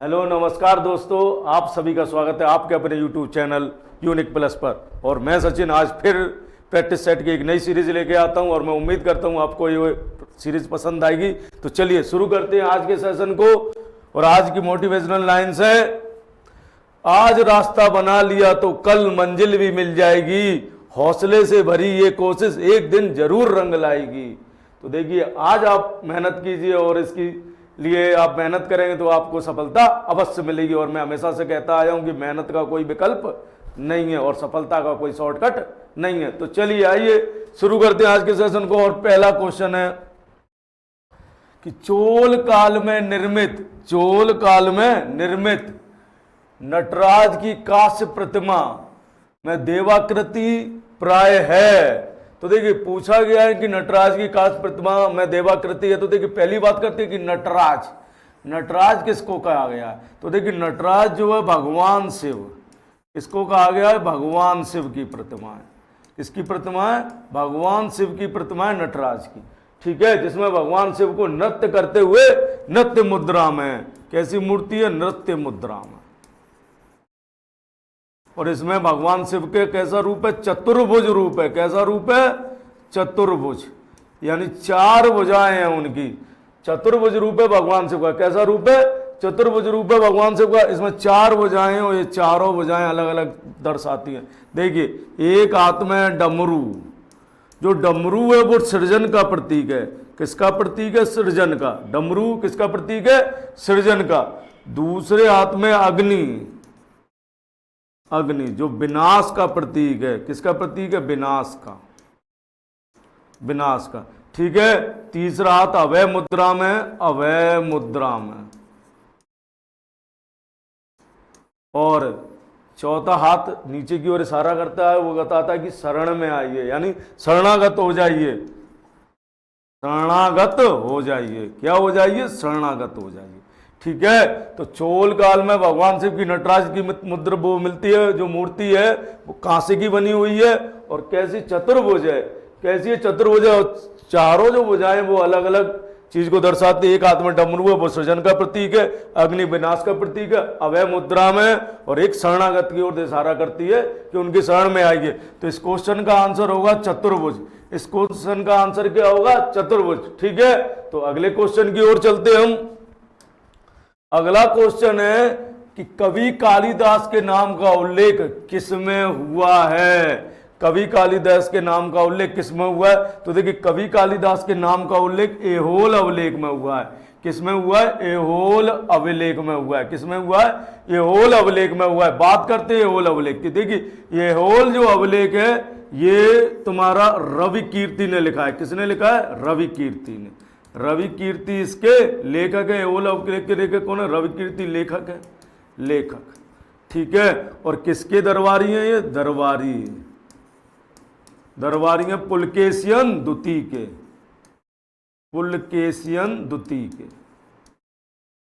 Hello नमस्कार दोस्तों, आप सभी का स्वागत है आपके अपने यूट्यूब चैनल यूनिक प्लस पर। और मैं सचिन आज फिर प्रैक्टिस सेट की एक नई सीरीज लेके आता हूं और मैं उम्मीद करता हूं आपको ये सीरीज पसंद आएगी। तो चलिए शुरू करते हैं आज के सेशन को। और आज की मोटिवेशनल लाइन्स है, आज रास्ता बना लिया तो कल मंजिल भी मिल जाएगी, हौसले से भरी ये कोशिश एक दिन जरूर रंग लाएगी। तो देखिए, आज आप मेहनत कीजिए और इसकी लिए आप मेहनत करेंगे तो आपको सफलता अवश्य मिलेगी। और मैं हमेशा से कहता आया हूं कि मेहनत का कोई विकल्प नहीं है और सफलता का कोई शॉर्टकट नहीं है। तो चलिए आइए शुरू करते हैं आज के सेशन को। और पहला क्वेश्चन है कि चोल काल में निर्मित नटराज की कांस्य प्रतिमा में देवाकृति प्राय है। तो देखिए, पूछा गया है कि नटराज की कांस्य प्रतिमा में देवाकृति है। तो देखिए, पहली बात करते हैं कि नटराज किसको कहा गया है। तो देखिए, नटराज जो है भगवान शिव, इसको कहा गया है भगवान शिव की प्रतिमा है। इसकी प्रतिमा है भगवान शिव की प्रतिमा है नटराज की, ठीक है, जिसमें भगवान शिव को नृत्य करते हुए नृत्य मुद्रा में, कैसी मूर्ति है, नृत्य मुद्रा में। और इसमें भगवान शिव के कैसा रूप है, चतुर्भुज रूप है। कैसा रूप है, चतुर्भुज, यानी चार भुजाएं हैं उनकी। चतुर्भुज रूप है भगवान शिव का। कैसा रूप है, चतुर्भुज रूप है भगवान शिव का। इसमें चार भुजाएं और ये चारों भुजाएं अलग अलग दर्शाती हैं। देखिए, एक हाथ में डमरू, जो डमरू है वो सृजन का प्रतीक है। किसका प्रतीक है, सृजन का। डमरू किसका प्रतीक है, सृजन का। दूसरे हाथ में अग्नि जो विनाश का प्रतीक है। किसका प्रतीक है, विनाश का, ठीक है। तीसरा हाथ अभय मुद्रा में, और चौथा हाथ नीचे की ओर इशारा करता है, वो बताता है कि शरण में आइए, यानी शरणागत हो जाइए। क्या हो जाइए, शरणागत हो जाइए, ठीक है। तो चोल काल में भगवान शिव की नटराज की मुद्रा वो मिलती है, जो मूर्ति है वो कांसे की बनी हुई है। और कैसी चतुर्भुज है, कैसी है, चतुर्भुज है। और चारों जो भुजाएं वो अलग अलग चीज को दर्शाती है। एक हाथ में डमरू है, वो सृजन का प्रतीक है। अग्नि विनाश का प्रतीक है, अभय मुद्रा में। और एक शरणागत की ओर इशारा करती है कि उनकी शरण में आइए। तो इस क्वेश्चन का आंसर होगा चतुर्भुज। इस क्वेश्चन का आंसर क्या होगा, चतुर्भुज, ठीक है। तो अगले क्वेश्चन की ओर चलते हम। अगला क्वेश्चन है कि कवि कालिदास के नाम का उल्लेख किसमें हुआ है। कवि कालिदास के नाम का उल्लेख किसमें हुआ है। तो देखिए, कवि कालिदास के नाम का उल्लेख एहोल अभिलेख में हुआ है। किसमें हुआ है, एहोल अभिलेख में हुआ है। किसमें हुआ है, एहोल अभिलेख में हुआ है। बात करते हैं एहोल अभिलेख की। देखिए, एहोल जो अभिलेख है ये तुम्हारा रवि कीर्ति ने लिखा है। किसने लिखा है, रवि कीर्ति ने। रवि कीर्ति इसके लेखक है। एहोल अभिलेख के लेखक कौन है, रवि कीर्ति लेखक है, ठीक है। और किसके दरबारी हैं ये, दरबारी हैं पुलकेशियन द्वितीय के,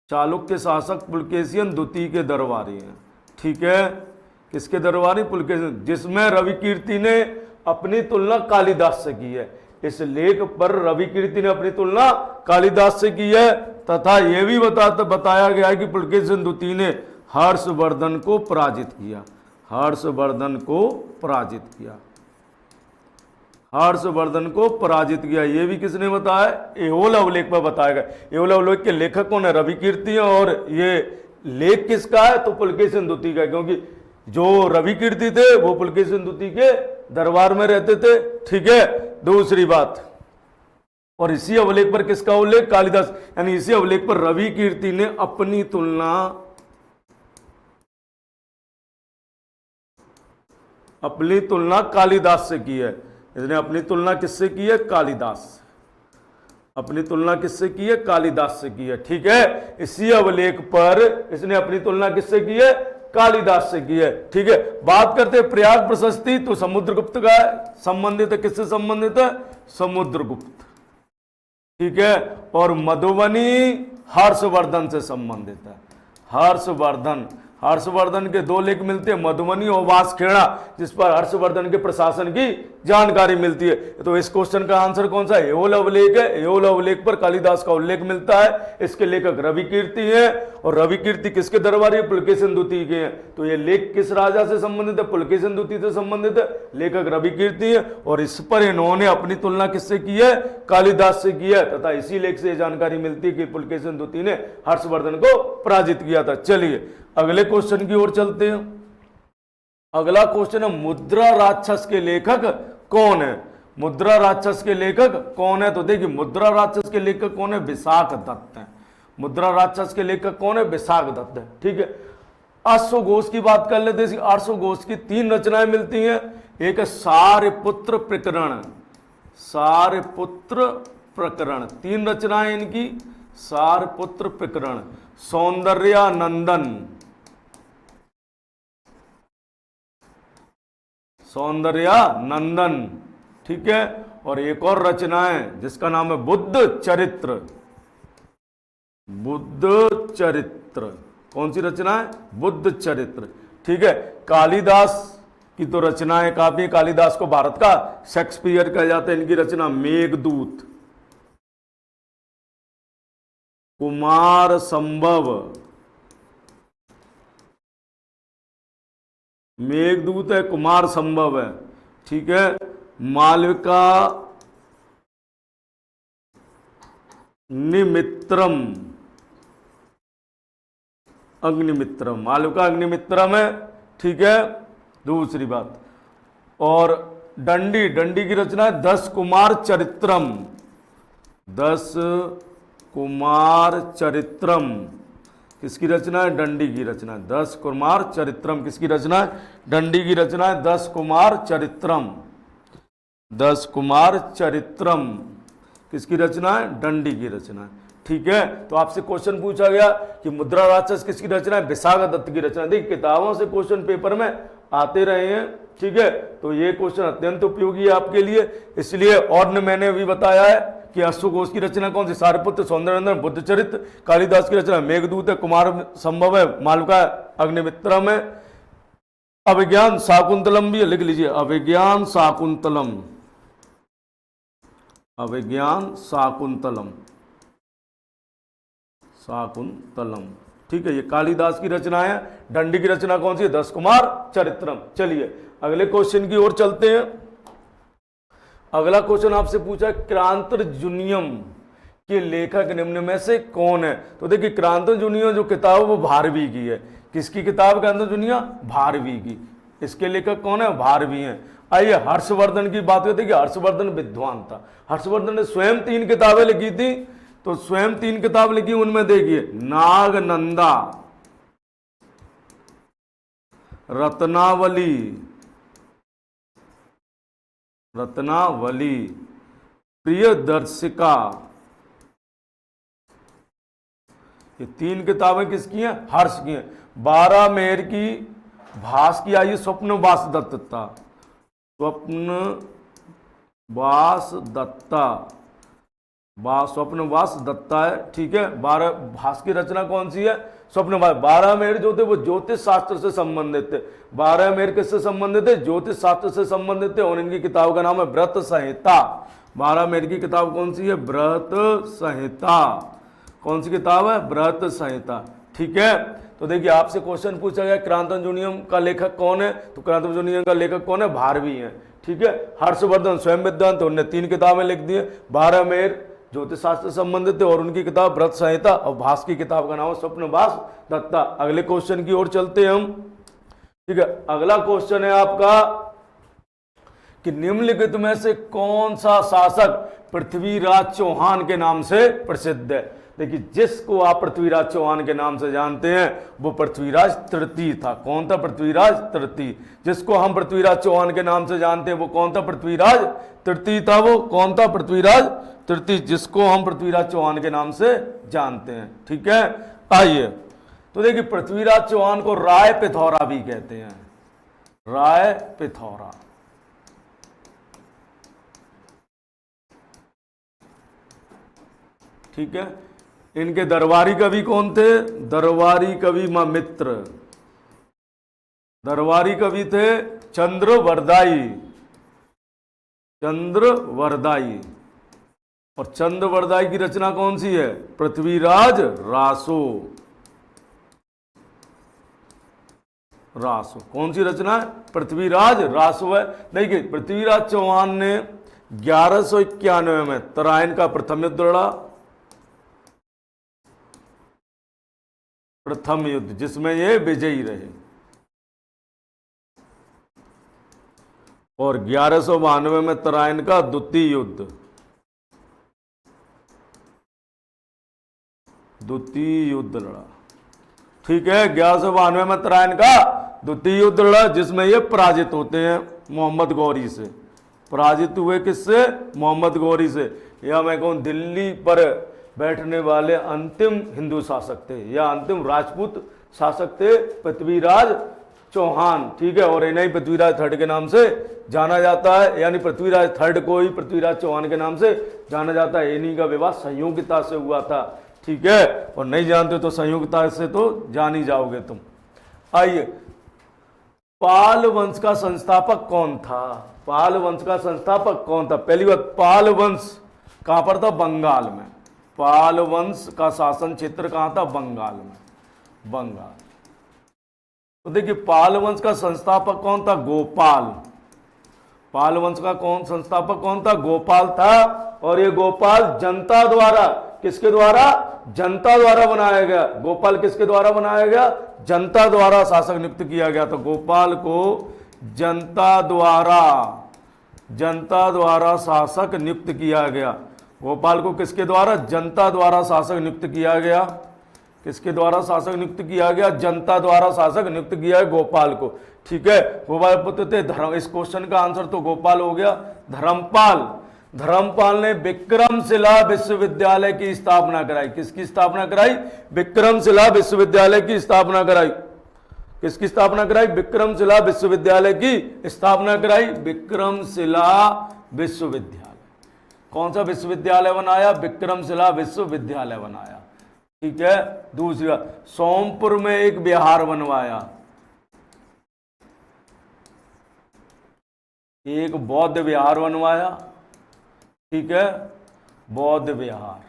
चालुक्य शासक पुलकेशियन द्वितीय के दरबारी हैं, ठीक है। किसके दरबारी, पुलकेशियन, जिसमें रवि कीर्ति ने अपनी तुलना कालिदास से की है। इस लेख पर रवि कीर्ति ने अपनी तुलना कालिदास से की है। तथा यह भी बताया गया है कि पुलकेशिन द्वितीय ने हर्षवर्धन को पराजित किया। ये भी किसने बताया, एहोल अभिलेख में बताया गया। एहोल अभिलेख के लेखक कौन है, रवि कीर्ति है। और ये लेख किसका है, तो पुलकेशिन द्वितीय का, क्योंकि जो रवि कीर्ति थे वो पुलकेशिन द्वितीय के दरबार में रहते थे, ठीक है। दूसरी बात, और इसी अभिलेख पर किसका उल्लेख, कालिदास, यानी इसी अभिलेख पर रवि कीर्ति ने अपनी तुलना कालिदास से की है। इसने अपनी तुलना किससे की है, कालिदास से की है, ठीक है। इसी अभिलेख पर इसने अपनी तुलना किससे की है, कालिदास से की है, ठीक है। बात करते हैं प्रयाग प्रशस्ति, तो समुद्रगुप्त का संबंधित है। किससे संबंधित है, समुद्रगुप्त, ठीक है। और मधुबनी हर्षवर्धन से संबंधित है। हर्षवर्धन के दो लेख मिलते हैं, मधुबनी और वासखेड़ा, जिस पर हर्षवर्धन के प्रशासन की जानकारी मिलती है। तो इस क्वेश्चन का आंसर कौन सा है? एओल अभिलेख है। एओल अभिलेख पर कालिदास का उल्लेख मिलता है। इसके लेखक रवि कीर्ति है, और रवि कीर्ति किसके दरबारी है? पुलकेशिन द्वितीय के हैं। तो ये लेख किस राजा से संबंधित है? पुलकेशिन द्वितीय से संबंधित है। लेखक रवि कीर्ति है, और इस पर इन्होंने अपनी तुलना किससे की है? कालिदास से की है, तथा इसी लेख से जानकारी मिलती है कि पुलकेशिन द्वितीय ने हर्षवर्धन को पराजित किया था। चलिए अगले क्वेश्चन की ओर चलते हैं। अगला क्वेश्चन है, मुद्रा राक्षस के लेखक कौन है? मुद्रा राक्षस के लेखक कौन है? तो देखिए, मुद्रा राक्षस के लेखक कौन है? विशाख दत्त है। मुद्रा राक्षस के लेखक कौन है? विशाख दत्त है। ठीक है, अश्वघोष की बात कर लेते हैं। अश्वघोष की 3 रचनाएं मिलती हैं। एक है सारपुत्र प्रकरण। सारपुत्र प्रकरण 3 रचनाएं इनकी। सारपुत्र प्रकरण, सौंदर्यानंदन, सौंदर्यानंदन, ठीक है। और एक और रचना है जिसका नाम है बुद्ध चरित्र। बुद्ध चरित्र, कौन सी रचना है? बुद्ध चरित्र, ठीक है। कालिदास की तो रचनाएं काफी। कालिदास को भारत का शेक्सपियर कहा जाता है। इनकी रचना मेघदूत, कुमार संभव, मेघदूत है, कुमार संभव है, ठीक है। मालविका निमित्रम, अग्निमित्रम, मालविका अग्निमित्रम है, ठीक है। दूसरी बात, और दंडी, दंडी की रचना है 10 कुमार चरित्रम। 10 कुमार चरित्रम किसकी रचना है? दंडी की रचना है। 10 कुमार चरित्रम किसकी रचना है? दंडी की रचना है। 10 कुमार चरित्रम, 10 कुमार चरित्रम किसकी रचना है? दंडी की रचना है, ठीक है। तो आपसे क्वेश्चन पूछा गया कि मुद्रा राक्षस किसकी रचना है? विशाख दत्त की रचना। देखिए, किताबों से क्वेश्चन पेपर में आते रहे हैं, ठीक है। तो ये क्वेश्चन अत्यंत उपयोगी है आपके लिए, इसलिए और मैंने अभी बताया है कि अश्वघोष की रचना कौन सी? सारपुत्र, सौंदर्यानंदन, बुद्ध चरित्र। कालिदास की रचना मेघदूत है, कुमार संभव है, मालविका अग्निमित्रम है। अभिज्ञान शाकुंतलम भी है, लिख लीजिए, अभिज्ञान शाकुंतलम, अभिज्ञान शाकुंतलम, शाकुंतलम, ठीक है। ये कालिदास की रचना है। दंडी की रचना कौन सी है? 10 कुमार चरित्रम। चलिए अगले क्वेश्चन की ओर चलते हैं। अगला क्वेश्चन आपसे पूछा है, क्रांतर्जुनियम के लेखक निम्न में से कौन है? तो देखिए, क्रांतर्जुनियम जो किताब है वो भारवी की है। किसकी किताब? क्रांतर्जुनियम, भारवी की। इसके लेखक कौन है? भारवी हैं। आइए हर्षवर्धन की बात करते हैं कि हर्षवर्धन विद्वान था। हर्षवर्धन ने स्वयं 3 किताबें लिखी थी। तो स्वयं 3 किताब लिखी, उनमें देखिए नागनंदा, रत्नावली, रत्नावली, प्रियदर्शिका, ये 3 किताबें किसकी हैं? हर्ष की हैं। 12 मेहर की भास की आई स्वप्नवास दत्ता, स्वप्नवास दत्ता, स्वप्नवास दत्ता है, ठीक है। 12 भास की रचना कौन सी है? स्वप्नवास। 12 मेहर जो थे वो ज्योतिष शास्त्र से संबंधित थे। 12 मेहर किससे संबंधित थे? ज्योतिष शास्त्र से संबंधित थे, और इनकी किताब का नाम है व्रत संहिता। 12 मेहर की किताब कौन सी है? व्रत संहिता। कौन सी किताब है? व्रत संहिता, ठीक है। तो देखिए, आपसे क्वेश्चन पूछा गया क्रांतर्जुनियम का लेखक कौन है? तो क्रांतर्जुनियम का लेखक कौन है? भारवी है, ठीक है। हर्षवर्धन स्वयं विद्वान थे, उन्होंने 3 किताबें लिख दी है। 12 मेहर ज्योतिष शास्त्र से संबंधित थे, और उनकी किताब व्रत संहिता, और भास की किताब का नाम है स्वप्नवास दत्ता। अगले क्वेश्चन की ओर चलते हैं हम, ठीक है। अगला क्वेश्चन है आपका कि निम्नलिखित में से कौन सा शासक पृथ्वीराज चौहान के नाम से प्रसिद्ध है? देखिए, जिसको आप पृथ्वीराज चौहान के नाम से जानते हैं वो पृथ्वीराज तृतीय था। कौन था? पृथ्वीराज तृतीय। जिसको हम पृथ्वीराज चौहान के नाम से जानते हैं वो कौन था? पृथ्वीराज तृतीय था। वो कौन था? पृथ्वीराज तृतीय, जिसको हम पृथ्वीराज चौहान के नाम से जानते हैं, ठीक है। आइए, तो देखिए, पृथ्वीराज चौहान को राय पिथौरा भी कहते हैं। राय पिथौरा, ठीक है। इनके दरबारी कवि कौन थे? दरबारी कवि मित्र, दरबारी कवि थे चंद्रवरदाई, चंद्रवरदाई। और चंद्रवरदाई की रचना कौन सी है? पृथ्वीराज रासो। रासो कौन सी रचना है? पृथ्वीराज रासो है। देखिए पृथ्वीराज चौहान ने 1191 में तराइन का प्रथम युद्ध लड़ा, प्रथम युद्ध जिसमें ये विजयी रहे। और 1192 में तराइन का द्वितीय युद्ध, द्वितीय युद्ध लड़ा। ठीक है, 1192 में तराइन का द्वितीय युद्ध लड़ा जिसमें ये पराजित होते हैं मोहम्मद गौरी से। पराजित हुए किससे? मोहम्मद गौरी से। या मैं कहूँ दिल्ली पर बैठने वाले अंतिम हिंदू शासक थे या अंतिम राजपूत शासक थे पृथ्वीराज चौहान। ठीक है, और इन्हें पृथ्वीराज थर्ड के नाम से जाना जाता है, यानी पृथ्वीराज थर्ड को ही पृथ्वीराज चौहान के नाम से जाना जाता है। इन्हीं का विवाह संयोगिता से हुआ था। ठीक है, और नहीं जानते तो संयोगिता से तो जान ही जाओगे तुम। आइए, पाल वंश का संस्थापक कौन था? पाल वंश का संस्थापक कौन था? पहली बात, पाल वंश कहां पर था? बंगाल में। पाल वंश का शासन क्षेत्र कहां था? बंगाल में, बंगाल। तो देखिए पाल वंश का संस्थापक कौन था? गोपाल। पाल वंश का कौन संस्थापक कौन था? गोपाल था। और ये गोपाल जनता द्वारा, किसके द्वारा? जनता द्वारा बनाया गया। गोपाल किसके द्वारा बनाया गया? जनता द्वारा शासक नियुक्त किया गया। तो गोपाल को जनता द्वारा शासक नियुक्त किया गया। गोपाल को किसके द्वारा? जनता द्वारा शासक नियुक्त किया गया। किसके द्वारा शासक नियुक्त किया गया? जनता द्वारा शासक नियुक्त किया है गोपाल को। ठीक है, गोपाल पुत्र थे धर्म। इस क्वेश्चन का आंसर तो गोपाल हो गया। धर्मपाल, धर्मपाल ने विक्रमशिला विश्वविद्यालय की स्थापना कराई। किसकी स्थापना कराई? विक्रमशिला विश्वविद्यालय की स्थापना कराई। किसकी स्थापना कराई? विक्रमशिला विश्वविद्यालय की स्थापना कराई। विक्रमशिला विश्वविद्यालय, कौन सा विश्वविद्यालय बनाया? विक्रमशिला विश्वविद्यालय बनाया। ठीक है, दूसरा सोमपुर में एक विहार बनवाया, एक बौद्ध विहार बनवाया। ठीक है, बौद्ध विहार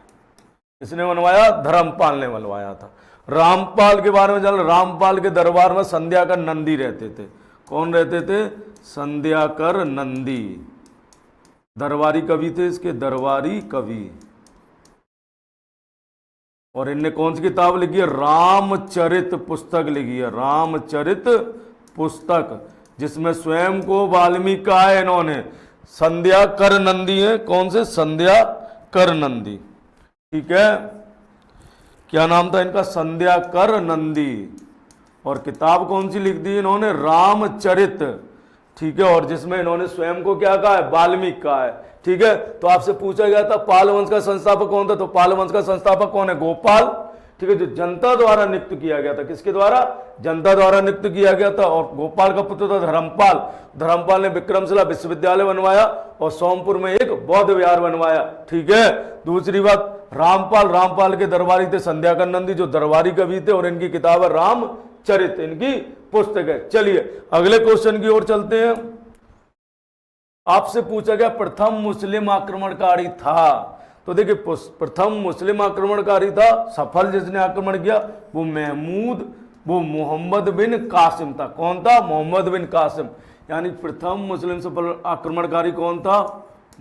किसने बनवाया? धर्मपाल ने बनवाया था। रामपाल के बारे में जान, रामपाल के दरबार में संध्याकर नंदी रहते थे। कौन रहते थे? संध्याकर नंदी। दरबारी कवि थे इसके, दरबारी कवि। और इनने कौन सी किताब लिखी है? रामचरित पुस्तक लिखी है, रामचरित पुस्तक, जिसमें स्वयं को वाल्मीकि का है इन्होंने। संध्याकर नंदी है, कौन से? संध्याकर नंदी। ठीक है, क्या नाम था इनका? संध्याकर नंदी। और किताब कौन सी लिख दी इन्होंने? रामचरित। ठीक है, और जिसमें इन्होंने स्वयं को क्या कहा है? वाल्मीकि कहा है। ठीक है, तो आपसे पूछा गया था पाल वंश का संस्थापक कौन था? तो पाल वंश का संस्थापक कौन है? गोपाल। ठीक है, जो जनता द्वारा नियुक्त किया गया था। किसके द्वारा? जनता द्वारा नियुक्त किया गया था। और गोपाल का पुत्र था धर्मपाल। धर्मपाल ने विक्रमशिला विश्वविद्यालय बनवाया और सोमपुर में एक बौद्ध विहार बनवाया। ठीक है, दूसरी बात, रामपाल के दरबारी थे संध्याकर नंदी, जो दरबारी कवि थे, और इनकी किताब है रामचरित, इनकी पुस्तक है। चलिए अगले क्वेश्चन की ओर चलते हैं। आपसे पूछा गया प्रथम मुस्लिम आक्रमणकारी था। तो देखिए प्रथम मुस्लिम आक्रमणकारी था, सफल जिसने आक्रमण किया, वो मोहम्मद बिन कासिम था। कौन था? मोहम्मद बिन कासिम। यानी प्रथम मुस्लिम सफल आक्रमणकारी कौन था?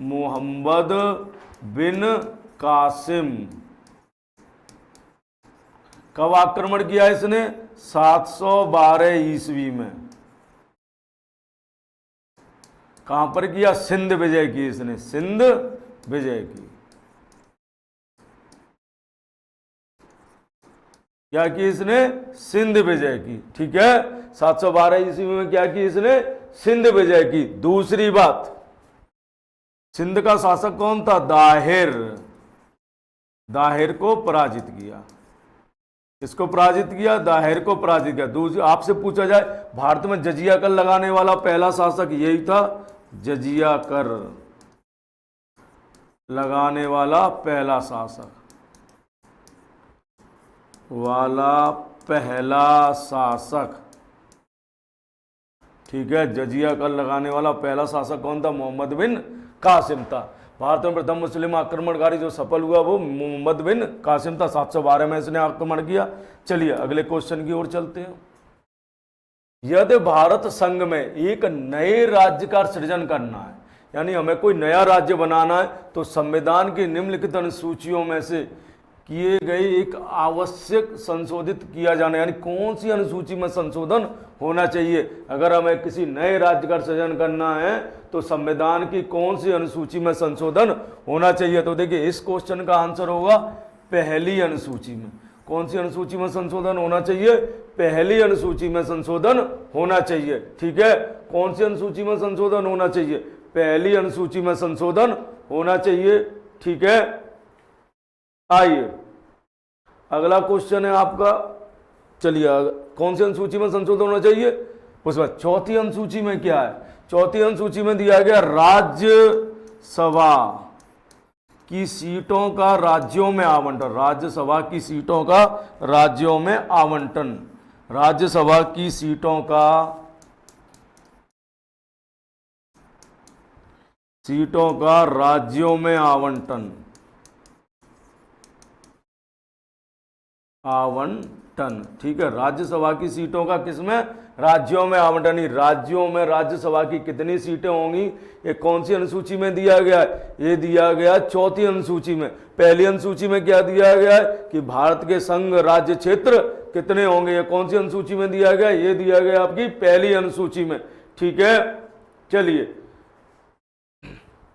मोहम्मद बिन कासिम। कब आक्रमण किया इसने? 712 ईस्वी में। कहां पर किया? सिंध विजय की इसने, सिंध विजय की। क्या की इसने? सिंध विजय की। ठीक है, 712 ईस्वी में क्या की इसने? सिंध विजय की। दूसरी बात, सिंध का शासक कौन था? दाहिर। दाहिर को पराजित किया। इसको पराजित किया? दाहिर को पराजित किया। दूसरी, आपसे पूछा जाए भारत में जजिया कर लगाने वाला पहला शासक यही था। जजिया कर लगाने वाला पहला शासक वाला पहला शासक ठीक है। जजिया कर लगाने वाला पहला शासक कौन था? मोहम्मद बिन कासिम था। भारत में प्रथम मुस्लिम आक्रमणकारी जो सफल हुआ वो मोहम्मद बिन कासिम था। 712 में इसने आक्रमण किया। चलिए अगले क्वेश्चन की ओर चलते हैं। यदि भारत संघ में एक नए राज्य का सृजन करना है, यानी हमें कोई नया राज्य बनाना है, तो संविधान की निम्नलिखित अनुसूचियों में से किए गए एक आवश्यक संशोधित किया जाना, यानी कौन सी अनुसूची में संशोधन होना चाहिए? अगर हमें किसी नए राज्य का सृजन करना है तो संविधान की कौन सी अनुसूची में संशोधन होना चाहिए? तो देखिए इस क्वेश्चन का आंसर होगा पहली अनुसूची में। कौन सी अनुसूची में संशोधन होना चाहिए? पहली अनुसूची में संशोधन होना चाहिए। ठीक है, कौन सी अनुसूची में संशोधन होना चाहिए? पहली अनुसूची में संशोधन होना चाहिए। ठीक है, आइए अगला क्वेश्चन है आपका। चलिए कौन सी अनुसूची में संशोधन होना चाहिए? उसमें चौथी अनुसूची में क्या है? चौथी अनुसूची में दिया गया राज्यसभा की सीटों का राज्यों में आवंटन। राज्यसभा की सीटों का राज्यों में आवंटन। राज्यसभा की सीटों का राज्यों में आवंटन। ठीक है, राज्यसभा की सीटों का किसमें? राज्यों में आवंटन। ही राज्यों में राज्यसभा की कितनी सीटें होंगी? ये कौन सी अनुसूची में दिया गया है? ये दिया गया चौथी अनुसूची में। पहली अनुसूची में क्या दिया गया है कि भारत के संघ राज्य क्षेत्र कितने होंगे? ये कौन सी अनुसूची में दिया गया? ये दिया गया आपकी पहली अनुसूची में। ठीक है, चलिए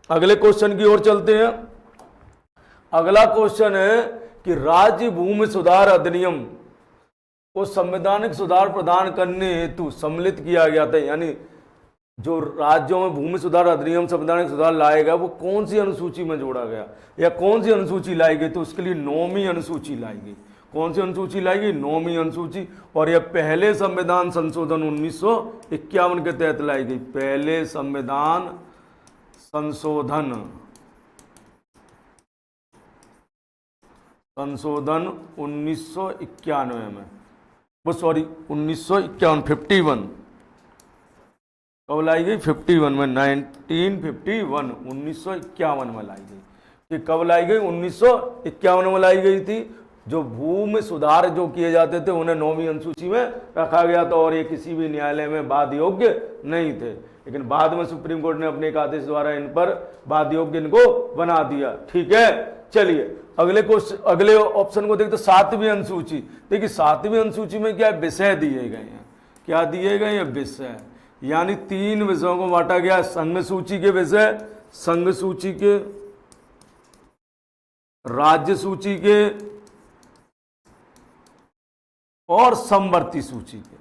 अगले क्वेश्चन की ओर चलते हैं। अगला क्वेश्चन है कि राज्य भूमि सुधार अधिनियम को संवैधानिक सुधार प्रदान करने हेतु सम्मिलित किया गया था, यानी जो राज्यों में भूमि सुधार अधिनियम संवैधानिक सुधार लाएगा वो कौन सी अनुसूची में जोड़ा गया या कौन सी अनुसूची लाई गई? तो उसके लिए 9वीं अनुसूची लाई गई। कौन सी अनुसूची लाई गई? 9वीं अनुसूची। और यह पहले संविधान संशोधन 1951 के तहत लाई गई। पहले संविधान संशोधन 1991 में, वो सॉरी 1951 51 कब लाई गई? 51 में, 1951 1951 में लाई गई। ये कब लाई गई? 1951 में लाई गई थी। जो भूमि सुधार जो किए जाते थे उन्हें 9वीं अनुसूची में रखा गया था और ये किसी भी न्यायालय में वाद योग्य नहीं थे, लेकिन बाद में सुप्रीम कोर्ट ने अपने एक आदेश द्वारा इन पर वाद योग्य इनको बना दिया। ठीक है, चलिए अगले क्वेश्चन, अगले ऑप्शन को देखते। 7वीं अनुसूची। देखिए 7वीं अनुसूची में क्या विषय दिए गए हैं? क्या दिए गए हैं? विषय, यानी 3 विषयों को बांटा गया। संघ सूची के विषय, संघ सूची के, राज्य सूची के और समवर्ती सूची के।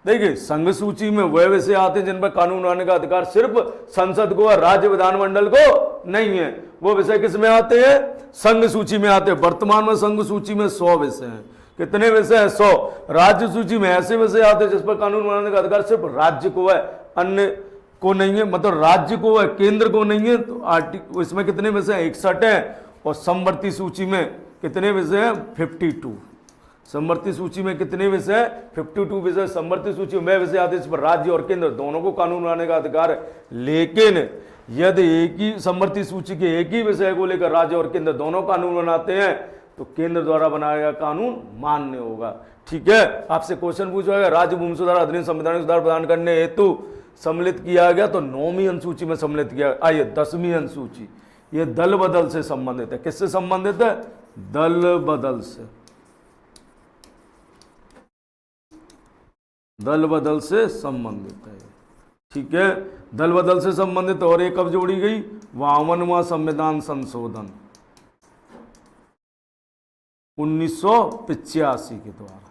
देखिए संघ सूची में वह विषय आते हैं जिन पर कानून बनाने का अधिकार सिर्फ संसद को और राज्य विधानमंडल को नहीं है। वो विषय किस में आते हैं? संघ सूची में आते हैं। वर्तमान में संघ सूची में 100 विषय हैं। कितने विषय हैं? 100। राज्य सूची में ऐसे विषय आते हैं जिस पर कानून बनाने का अधिकार सिर्फ राज्य को है, अन्य को नहीं है, मतलब राज्य को है, केंद्र को नहीं है। तो इसमें कितने विषय हैं? 61 हैं। और समवर्ती सूची में कितने विषय हैं? 52। समवर्ती सूची में कितने विषय? 52 विषय समवर्ती सूची में विषय आते हैं जिस पर राज्य और केंद्र दोनों को कानून बनाने का अधिकार है। लेकिन यदि एक ही समवर्ती सूची के एक ही विषय को लेकर राज्य और केंद्र दोनों कानून बनाते हैं तो केंद्र द्वारा बनाया गया कानून मान्य होगा। ठीक है, आपसे क्वेश्चन पूछा गया राज्य भूमि सुधार अधिनियम संवैधानिक सुधार प्रदान करने हेतु सम्मिलित किया गया, तो 9वीं अनुसूची में सम्मिलित किया। आइए 10वीं अनुसूची, ये दल बदल से संबंधित है। किससे संबंधित है? दल बदल से, दल बदल से संबंधित है। ठीक है, दल बदल से संबंधित। और ये कब जोड़ी गई? 52वां संविधान संशोधन 1985 के द्वारा।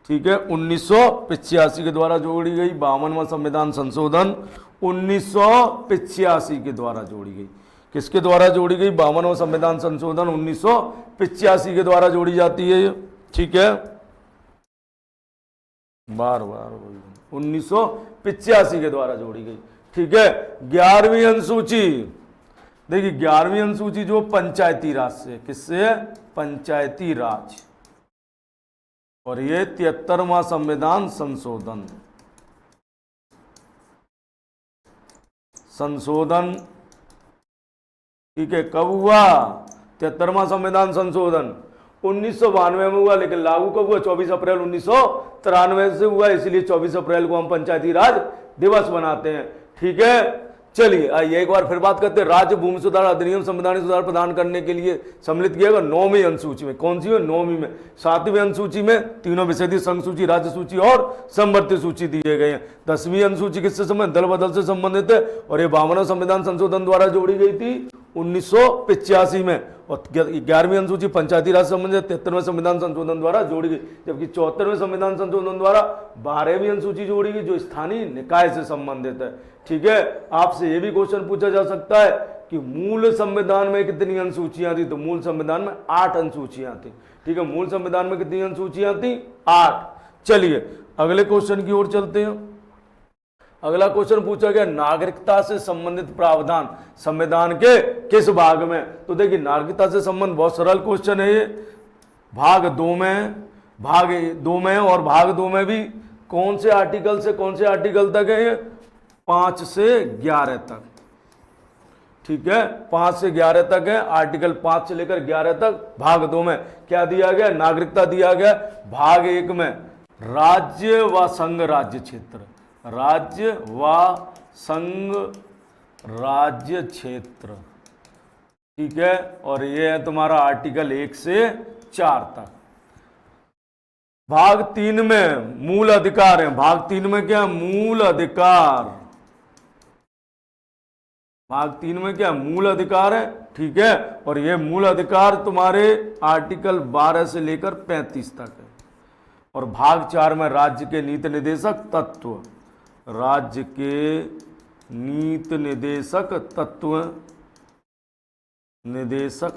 ठीक है, 1985 के द्वारा जोड़ी गई। 52वां संविधान संशोधन 1985 के द्वारा जोड़ी गई। किसके द्वारा जोड़ी गई? 52वां संविधान संशोधन 1985 के द्वारा जोड़ी जाती है। ठीक है, बार 1985 के द्वारा जोड़ी गई। ठीक है, 11वीं अनुसूची। देखिए 11वीं अनुसूची जो पंचायती राज से, किससे है? पंचायती राज। और ये 73वां संविधान संशोधन, ठीक है, कब हुआ? 73वां संविधान संशोधन 1992 में हुआ, लेकिन लागू कब हुआ? 24 अप्रैल 1993 से हुआ, इसलिए 24 अप्रैल को हम पंचायती राज दिवस मनाते हैं। ठीक है, चलिए आइए एक बार फिर बात करते हैं। राज्य भूमि सुधार अधिनियम संवैधानिक सुधार प्रदान करने के लिए सम्मिलित किया गया 9वीं अनुसूची में। कौन सी है? 9वीं में। 7वीं अनुसूची में तीनों विषय संघ सूची, राज्य सूची और समवर्ती सूची दिए गए हैं। 10वीं अनुसूची किससे संबंधित? दल बदल से संबंधित है, और ये 52वां संविधान संशोधन द्वारा जोड़ी गई थी 1985 में। और 11वीं अनुसूची पंचायती राज संबंधित 73वें संविधान संशोधन द्वारा जोड़ी गई, जबकि 74वें संविधान संशोधन द्वारा 12वीं अनुसूची जोड़ी गई जो स्थानीय निकाय से संबंधित है। ठीक है, आपसे यह भी क्वेश्चन पूछा जा सकता है कि मूल संविधान में कितनी अनुसूचियां थी? तो मूल संविधान में 8 अनुसूचियां थी। ठीक है, मूल संविधान में कितनी अनुसूचियां थी? 8। चलिए अगले क्वेश्चन की ओर चलते हैं। अगला क्वेश्चन पूछा गया नागरिकता से संबंधित प्रावधान संविधान के किस भाग में? तो देखिए नागरिकता से संबंध बहुत सरल क्वेश्चन है ये। भाग 2 में और भाग 2 में भी कौन से आर्टिकल से कौन से आर्टिकल तक है? 5 से 11 तक। ठीक है, 5 से 11 तक है। आर्टिकल 5 से लेकर 11 तक भाग 2 में क्या दिया गया? नागरिकता दिया गया। भाग 1 में राज्य व संघ राज्य क्षेत्र, राज्य व संघ राज्य क्षेत्र। ठीक है, और ये है तुम्हारा आर्टिकल 1 से 4 तक। भाग 3 में मूल अधिकार है। भाग 3 में क्या? मूल अधिकार। भाग 3 में क्या? मूल अधिकार है। ठीक है, और ये मूल अधिकार तुम्हारे आर्टिकल 12 से लेकर 35 तक है। और भाग 4 में राज्य के नीति निर्देशक तत्व, राज्य के नीति निर्देशक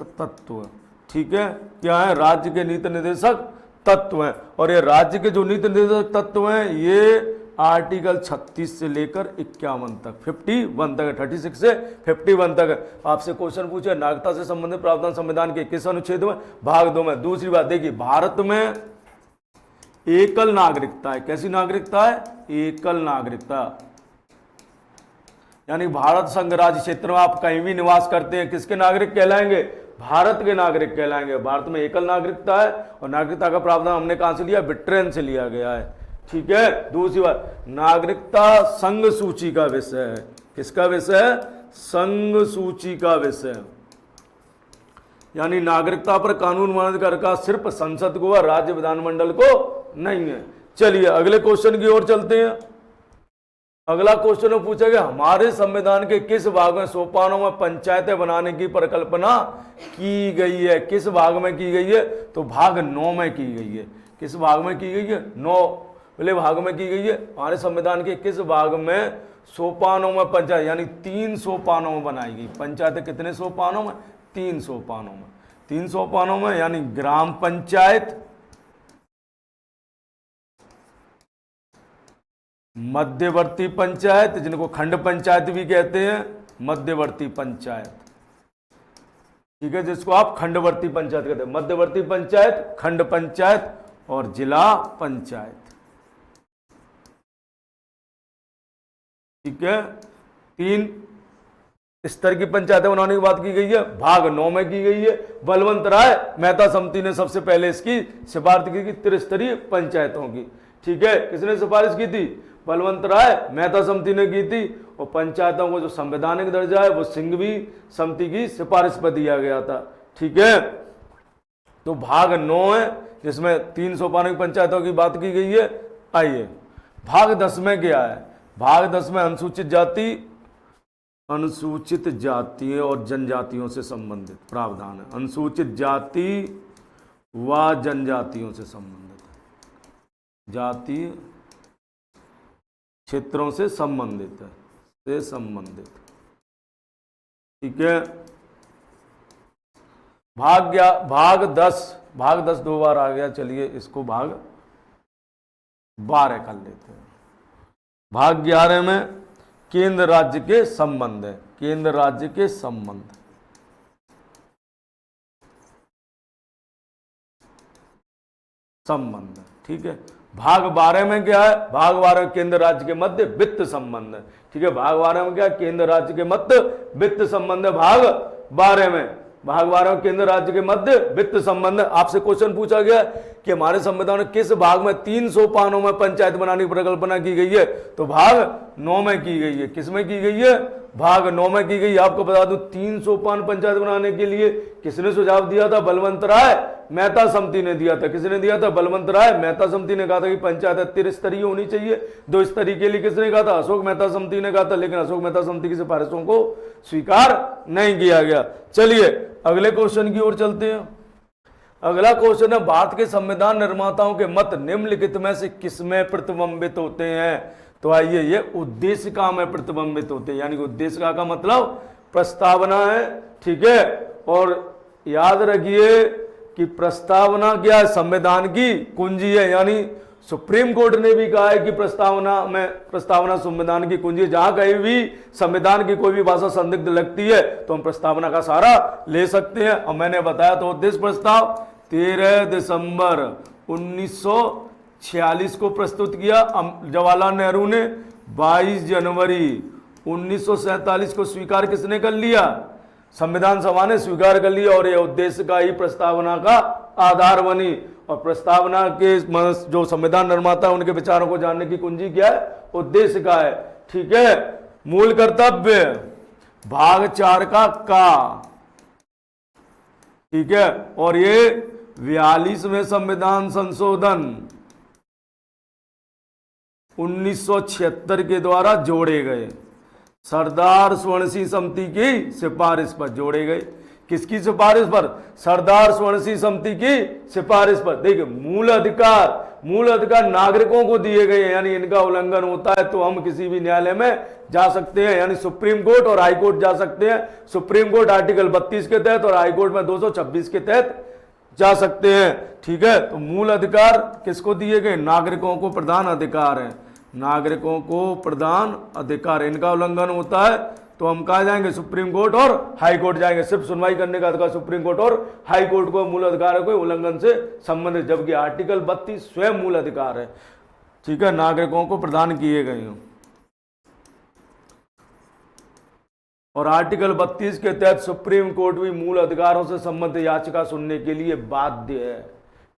तत्व। ठीक है, क्या है? राज्य के नीति निर्देशक तत्व हैं। और ये राज्य के जो नीति निर्देशक तत्व हैं ये आर्टिकल 36 से लेकर 51 तक, 51 तक है, 36 से 51 तक है। आपसे क्वेश्चन पूछे नागरिकता से संबंधित प्रावधान संविधान के किस अनुच्छेद में? भाग 2 में। दूसरी बात देखिए, भारत में एकल नागरिकता है। कैसी नागरिकता है? एकल नागरिकता, यानी भारत संघ राज्य क्षेत्र में आप कहीं भी निवास करते हैं, किसके नागरिक कहलाएंगे? भारत के नागरिक कहलाएंगे। भारत में एकल नागरिकता है। और नागरिकता का प्रावधान हमने कहां से लिया? ब्रिटेन से लिया गया है। ठीक है, दूसरी बात, नागरिकता संघ सूची का विषय है। किसका विषय है? संघ सूची का विषय। यानी नागरिकता पर कानून बनाने का सिर्फ संसद को व राज्य विधानमंडल को नहीं है। चलिए अगले क्वेश्चन की ओर चलते हैं। अगला क्वेश्चन पूछा गया हमारे संविधान के किस भाग में सोपानों में पंचायतें बनाने की परिकल्पना की गई है? किस भाग में की गई है? तो भाग 9 में की गई है। किस भाग में की गई है? 9 पहले भाग में की गई है। हमारे संविधान के किस भाग में सोपानों में पंचायत, यानी 3 सोपानों में बनाई गई पंचायतें? कितने सोपानों में? 3 सोपानों में। 3 सोपानों में, यानी ग्राम पंचायत, मध्यवर्ती पंचायत, जिनको खंड पंचायत भी कहते हैं, मध्यवर्ती पंचायत। ठीक है, जिसको आप खंडवर्ती पंचायत कहते हैं। मध्यवर्ती पंचायत, खंड पंचायत और जिला पंचायत। ठीक है, 3 स्तर की पंचायतें बनाने की बात की गई है। भाग 9 में की गई है। बलवंत राय मेहता समिति ने सबसे पहले इसकी सिफारिश की त्रिस्तरीय पंचायतों की। ठीक है, किसने सिफारिश की थी? बलवंत राय मेहता समिति ने की थी। और पंचायतों को जो संवैधानिक दर्जा है वो सिंघवी समिति की सिफारिश पर दिया गया था। ठीक है, तो भाग 9 है जिसमें 3 सोपानों की पंचायतों की बात की गई है। आइए भाग 10 में क्या है? भाग 10 में अनुसूचित जाति और जनजातियों से संबंधित प्रावधान है। अनुसूचित जाति व जनजातियों से संबंधित, जाति क्षेत्रों से संबंधित है, से संबंधित। ठीक है, भाग 10 2 बार आ गया। चलिए इसको भाग 12 कर लेते हैं। भाग 11 में केंद्र राज्य के संबंध है। केंद्र राज्य के संबंध, ठीक है। भाग 12 में क्या है? भाग 12 केंद्र राज्य के मध्य वित्त संबंध है, ठीक है। भाग 12 में क्या है? केंद्र राज्य के मध्य वित्त संबंध है भाग 12 में। भाग 12 में केंद्र राज्य के मध्य वित्त संबंध। आपसे क्वेश्चन पूछा गया कि हमारे संविधान में किस भाग में 3 सोपानों में पंचायत बनाने की परिकल्पना की गई है? तो भाग 9 में की गई है। किस में की गई है? भाग 9 में की गई। आपको बता दूं 3 सोपान पंचायत बनाने के लिए किसने सुझाव दिया था? बलवंत राय मेहता समिति ने दिया था। किसने दिया था? बलवंत राय मेहता समिति ने कहा था कि पंचायत त्रिस्तरीय होनी चाहिए। 2 स्तरीय के लिए किसने कहा था? अशोक मेहता समिति ने कहा था, लेकिन अशोक मेहता समिति की सिफारिशों को स्वीकार नहीं किया गया। चलिए अगले क्वेश्चन की ओर चलते हैं। अगला क्वेश्चन है, भारत के संविधान निर्माताओं के मत निम्नलिखित में से किसमें प्रतिबिंबित होते हैं? तो आइए, ये उद्देश्य का में प्रतिबिंबित होते हैं, यानी कि उद्देश्य का मतलब प्रस्तावना है, ठीक है। और याद रखिए कि प्रस्तावना क्या है? संविधान की कुंजी है, यानी सुप्रीम कोर्ट ने भी कहा है कि प्रस्तावना संविधान की कुंजी। जहां कहीं भी संविधान की कोई भी भाषा संदिग्ध लगती है तो हम प्रस्तावना का सहारा ले सकते हैं। और मैंने बताया तो उद्देश्य प्रस्ताव 13 दिसंबर 1946 को प्रस्तुत किया जवाहरलाल नेहरू ने। 22 जनवरी 1947 को स्वीकार किसने कर लिया? संविधान सभा ने स्वीकार कर लिया। और यह उद्देश्य का ही प्रस्तावना का आधार बनी। और प्रस्तावना के जो संविधान निर्माता है उनके विचारों को जानने की कुंजी क्या है? उद्देश्य का है, ठीक है। मूल कर्तव्य भाग 4 का, ठीक है। और ये 42वें संविधान संशोधन 1976 के द्वारा जोड़े गए, सरदार स्वर्ण सिंह समिति की सिफारिश पर जोड़े गए। किसकी सिफारिश पर? सरदार स्वर्ण सिंह समिति की सिफारिश पर। देखिए, मूल अधिकार नागरिकों को दिए गए हैं, यानी इनका उल्लंघन होता है तो हम किसी भी न्यायालय में जा सकते हैं, यानी सुप्रीम कोर्ट और हाई कोर्ट जा सकते हैं। सुप्रीम कोर्ट आर्टिकल 32 के तहत और हाई कोर्ट में 226 के तहत जा सकते हैं, ठीक है। तो मूल अधिकार किसको दिए गए? नागरिकों को प्रधान अधिकार है, नागरिकों को प्रधान अधिकार। इनका उल्लंघन होता है तो हम कहा जाएंगे? सुप्रीम कोर्ट और हाई कोर्ट जाएंगे। सिर्फ सुनवाई करने का अधिकार सुप्रीम कोर्ट और हाई कोर्ट को मूल अधिकार को उल्लंघन से संबंधित, जबकि आर्टिकल 32 स्वयं मूल अधिकार है, ठीक है, नागरिकों को प्रदान किए गए हैं। और आर्टिकल 32 के तहत सुप्रीम कोर्ट भी मूल अधिकारों से संबंधित याचिका सुनने के लिए बाध्य है,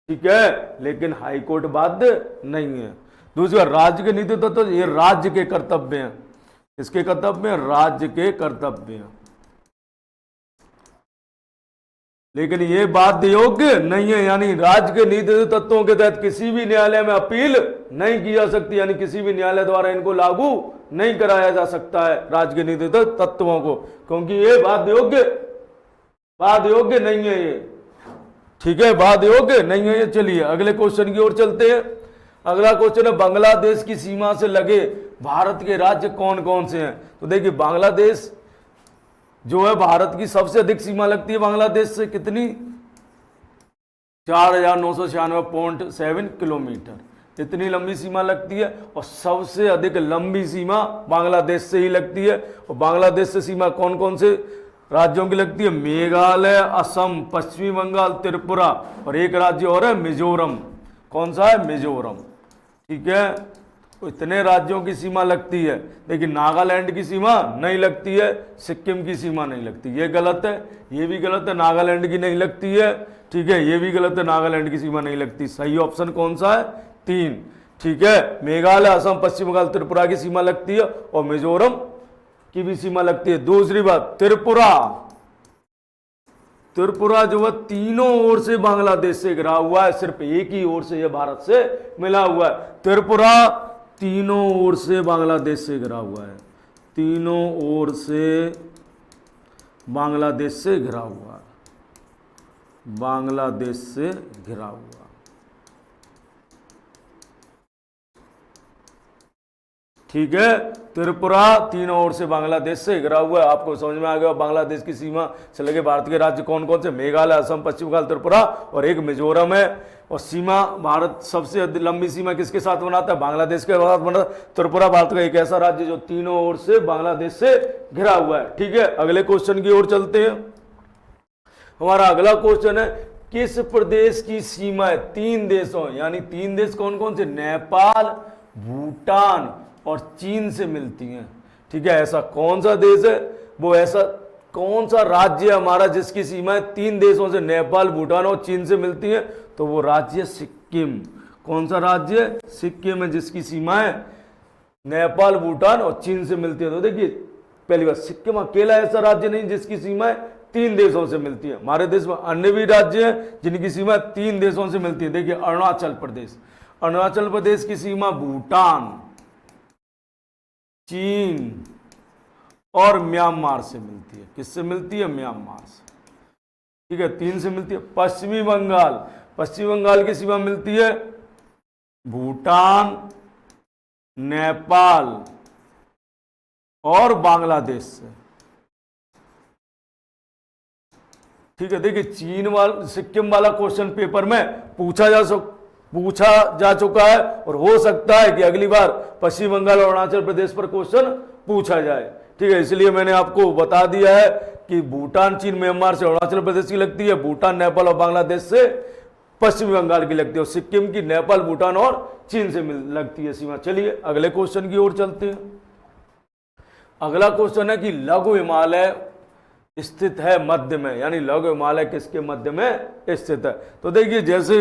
ठीक है, लेकिन हाई कोर्ट बाध्य नहीं है। दूसरा, राज्य के नीति तत्व, ये राज्य के कर्तव्य हैं। इसके कर्तव्य हैं? राज्य के कर्तव्य हैं, लेकिन ये बाध्य योग्य नहीं है, यानी राज्य के नीति तत्वों के तहत किसी भी न्यायालय में अपील नहीं की जा सकती, यानी किसी भी न्यायालय द्वारा इनको लागू नहीं कराया जा सकता है राज्य के नीति तत्वों को, क्योंकि ये बाध्य योग्य नहीं है ये, ठीक है, बाध्य योग्य नहीं है ये। चलिए अगले क्वेश्चन की ओर चलते हैं। अगला क्वेश्चन है, बांग्लादेश की सीमा से लगे भारत के राज्य कौन कौन से हैं? तो देखिए, बांग्लादेश जो है भारत की सबसे अधिक सीमा लगती है बांग्लादेश से, कितनी? 4996.7 किलोमीटर, इतनी लंबी सीमा लगती है। और सबसे अधिक लंबी सीमा बांग्लादेश से ही लगती है। और बांग्लादेश से सीमा कौन कौन से राज्यों की लगती है? मेघालय, असम, पश्चिमी बंगाल, त्रिपुरा, और एक राज्य और है मिजोरम। कौन सा है? मिजोरम, ठीक है। तो इतने राज्यों की सीमा लगती है, लेकिन नागालैंड की सीमा नहीं लगती है, सिक्किम की सीमा नहीं लगती। ये गलत है, ये भी गलत है, नागालैंड की नहीं लगती है, ठीक है, ये भी गलत है, नागालैंड की सीमा नहीं लगती। सही ऑप्शन कौन सा है? 3, ठीक है। मेघालय, असम, पश्चिम बंगाल, त्रिपुरा की सीमा लगती है और मिजोरम की भी सीमा लगती है। दूसरी बात, त्रिपुरा जो है तीनों ओर से बांग्लादेश से घिरा हुआ है, सिर्फ एक ही ओर से यह भारत से मिला हुआ है। त्रिपुरा तीनों ओर से बांग्लादेश से घिरा हुआ है, तीनों ओर से बांग्लादेश से घिरा हुआ है, बांग्लादेश से घिरा हुआ। ठीक है, त्रिपुरा तीनों ओर से बांग्लादेश से घिरा हुआ है। आपको समझ में आ गया बांग्लादेश की सीमा से लगे भारत के राज्य कौन कौन से? मेघालय, असम, पश्चिम बंगाल, त्रिपुरा और एक मिजोरम है। और सीमा भारत सबसे लंबी सीमा किसके साथ बनाता है? बांग्लादेश के साथ बनाता है। त्रिपुरा भारत का एक ऐसा राज्य जो तीनों ओर से बांग्लादेश से घिरा हुआ है। ठीक है, अगले क्वेश्चन की ओर चलते हैं। हमारा अगला क्वेश्चन है, किस प्रदेश की सीमाएं 3 देशों, यानी 3 देश कौन कौन से, नेपाल, भूटान और चीन से मिलती हैं। ठीक है, ऐसा कौन सा देश है, वो ऐसा कौन सा राज्य है हमारा जिसकी सीमाएं 3 देशों से, नेपाल, भूटान और चीन से मिलती हैं, तो वो राज्य है सिक्किम। कौन सा राज्य है, सिक्किम है, जिसकी सीमाएं नेपाल, भूटान और चीन से मिलती है। तो देखिए पहली बात, सिक्किम अकेला ऐसा राज्य नहीं जिसकी सीमाएं 3 देशों से मिलती है। हमारे देश में अन्य भी राज्य हैं जिनकी सीमा 3 देशों से मिलती है। देखिए अरुणाचल प्रदेश, अरुणाचल प्रदेश की सीमा भूटान, चीन और म्यांमार से मिलती है। किससे मिलती है, म्यांमार से। ठीक है, 3 से मिलती है। पश्चिमी बंगाल, पश्चिमी बंगाल की सीमा मिलती है भूटान, नेपाल और बांग्लादेश से। ठीक है, देखिए चीन वाला, सिक्किम वाला क्वेश्चन पेपर में पूछा जा चुका है और हो सकता है कि अगली बार पश्चिम बंगाल और अरुणाचल प्रदेश पर क्वेश्चन पूछा जाए। ठीक है, इसलिए मैंने आपको बता दिया है कि भूटान, चीन, म्यांमार से अरुणाचल प्रदेश की लगती है, भूटान, नेपाल और बांग्लादेश से पश्चिमी बंगाल की लगती है, और सिक्किम की नेपाल, भूटान और चीन से लगती है सीमा। चलिए अगले क्वेश्चन की ओर चलते हैं। अगला क्वेश्चन है कि लघु हिमालय स्थित है मध्य में, यानी लघु हिमालय किसके मध्य में स्थित है। तो देखिए जैसे